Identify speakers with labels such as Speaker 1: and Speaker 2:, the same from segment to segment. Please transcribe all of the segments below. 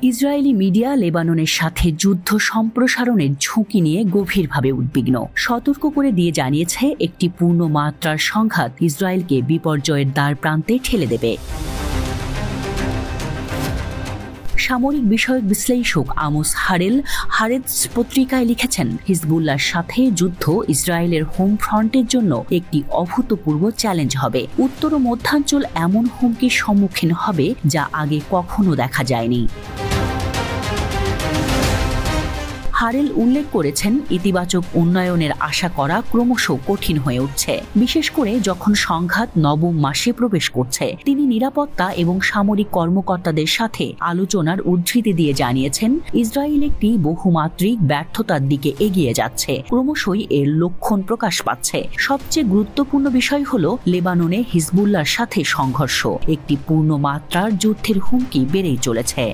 Speaker 1: Israeli media লেবাননের সাথে যুদ্ধ সম্প্রসারণের ঝুঁকি নিয়ে গভীরভাবে উদ্বিগ্ন। সতর্ক করে দিয়ে জানিয়েছে, একটি পূর্ণমাত্রার সংঘাত ইসরায়েলকে বিপর্যয়ের দ্বার প্রান্তে ঠেলে দেবে। সামরিক বিষয়ক বিশ্লেষক আমোস হারেতস পত্রিকায় লিখেছেন, হিজবুল্লাহর সাথে যুদ্ধ ইসরায়েলের হোম ফ্রন্টের জন্য একটি অভূতপূর্ব চ্যালেঞ্জ হবে। উত্তর ও মধ্যাঞ্চল এমন হুমকির সম্মুখীন হবে যা আগে কখনো দেখা যায়নি। হারেল উল্লেখ করেছেন, ইতিবাচক উন্নয়নের আশা করা ক্রমশ কঠিন হয়ে উঠছে, বিশেষ করে যখন সংঘাত নবম মাসে প্রবেশ করছে। তিনি নিরাপত্তা এবং সামরিক কর্মকর্তাদের সাথে আলোচনার উদ্ধৃতি দিয়ে জানিয়েছেন, ইসরায়েল একটি বহুমাত্রিক ব্যর্থতার দিকে এগিয়ে যাচ্ছে, ক্রমশই এর লক্ষণ প্রকাশ পাচ্ছে। সবচেয়ে গুরুত্বপূর্ণ বিষয় হল, লেবাননে হিজবুল্লাহর সাথে সংঘর্ষ, একটি পূর্ণমাত্রার যুদ্ধের হুমকি বেড়েই চলেছে।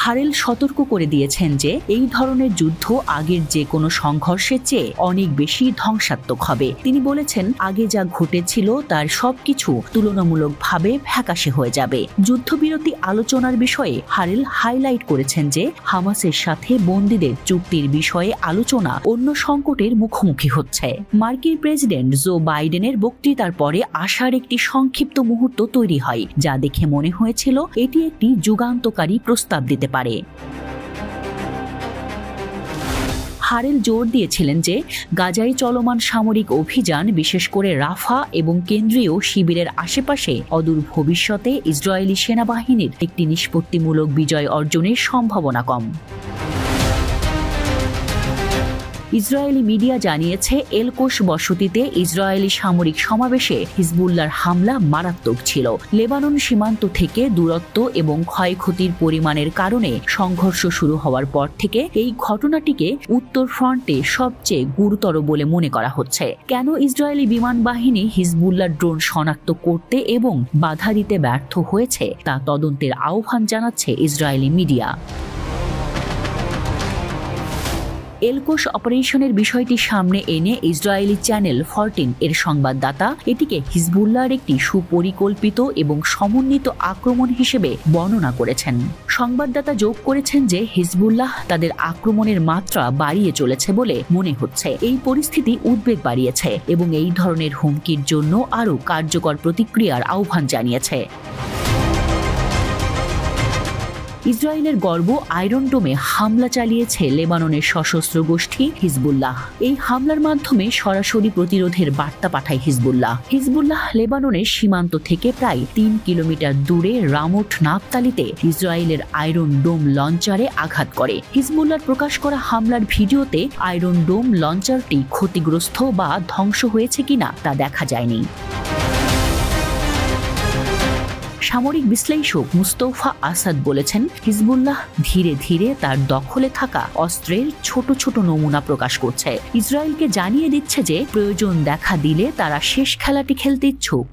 Speaker 1: হারেল সতর্ক করে দিয়েছেন যে এই ধরনের যুদ্ধ আগের যে কোনো সংঘর্ষের চেয়ে অনেক বেশি ধ্বংসাত্মক হবে। তিনি বলেছেন, আগে যা ঘটেছিল তার সবকিছু তুলনামূলকভাবে ফ্যাকাশে হয়ে যাবে। যুদ্ধবিরতি আলোচনার বিষয়ে হারেল হাইলাইট করেছেন যে হামাসের সাথে বন্দীদের চুক্তির বিষয়ে আলোচনা অন্য সংকটের মুখোমুখি হচ্ছে। মার্কিন প্রেসিডেন্ট জো বাইডেনের বক্তৃতার পরে আশার একটি সংক্ষিপ্ত মুহূর্ত তৈরি হয়, যা দেখে মনে হয়েছিল এটি একটি যুগান্তকারী প্রস্তাব দিতে পারে। হারেল জোর দিয়েছিলেন যে গাজায় চলমান সামরিক অভিযান, বিশেষ করে রাফা এবং কেন্দ্রীয় শিবিরের আশেপাশে অদূর ভবিষ্যতে ইসরায়েলি সেনাবাহিনীর একটি নিষ্পত্তিমূলক বিজয় অর্জনের সম্ভাবনা কম। ইসরায়েলি মিডিয়া জানিয়েছে, এলকোশ বসতিতে ইসরায়েলি সামরিক সমাবেশে হিজবুল্লাহর হামলা মারাত্মক ছিল। লেবানন সীমান্ত থেকে দূরত্ব এবং ক্ষয়ক্ষতির পরিমাণের কারণে সংঘর্ষ শুরু হওয়ার পর থেকে এই ঘটনাটিকে উত্তর ফ্রন্টে সবচেয়ে গুরুতর বলে মনে করা হচ্ছে। কেন ইসরায়েলি বিমান বাহিনী হিজবুল্লাহর ড্রোন শনাক্ত করতে এবং বাধা দিতে ব্যর্থ হয়েছে তা তদন্তের আহ্বান জানাচ্ছে ইসরায়েলি মিডিয়া। এলকোশ অপারেশনের বিষয়টি সামনে এনে ইসরায়েলি চ্যানেল 14 এর সংবাদদাতা এটিকে হিজবুল্লাহর একটি সুপরিকল্পিত এবং সমন্বিত আক্রমণ হিসেবে বর্ণনা করেছেন। সংবাদদাতা যোগ করেছেন যে হিজবুল্লাহ তাদের আক্রমণের মাত্রা বাড়িয়ে চলেছে বলে মনে হচ্ছে। এই পরিস্থিতি উদ্বেগ বাড়িয়েছে এবং এই ধরনের হুমকির জন্য আরও কার্যকর প্রতিক্রিয়ার আহ্বান জানিয়েছে। ইসরায়েলের গর্ব আয়রন ডোমে হামলা চালিয়েছে লেবাননের সশস্ত্র গোষ্ঠী হিজবুল্লাহ। এই হামলার মাধ্যমে সরাসরি প্রতিরোধের বার্তা পাঠায় হিজবুল্লাহ লেবাননের সীমান্ত থেকে প্রায় 3 কিলোমিটার দূরে রামোট নাফতালিতে ইসরায়েলের আয়রন ডোম লঞ্চারে আঘাত করে। হিজবুল্লাহর প্রকাশ করা হামলার ভিডিওতে আয়রন ডোম লঞ্চারটি ক্ষতিগ্রস্ত বা ধ্বংস হয়েছে কিনা তা দেখা যায়নি। সামরিক বিশ্লেষক মুস্তফা আসাদ বলেছেন, হিজবুল্লাহ ধীরে ধীরে তার দখলে থাকা অস্ত্রের ছোট ছোট নমুনা প্রকাশ করছে, ইসরায়েলকে জানিয়ে দিচ্ছে যে প্রয়োজন দেখা দিলে তারা শেষ খেলাটি খেলতে ইচ্ছুক।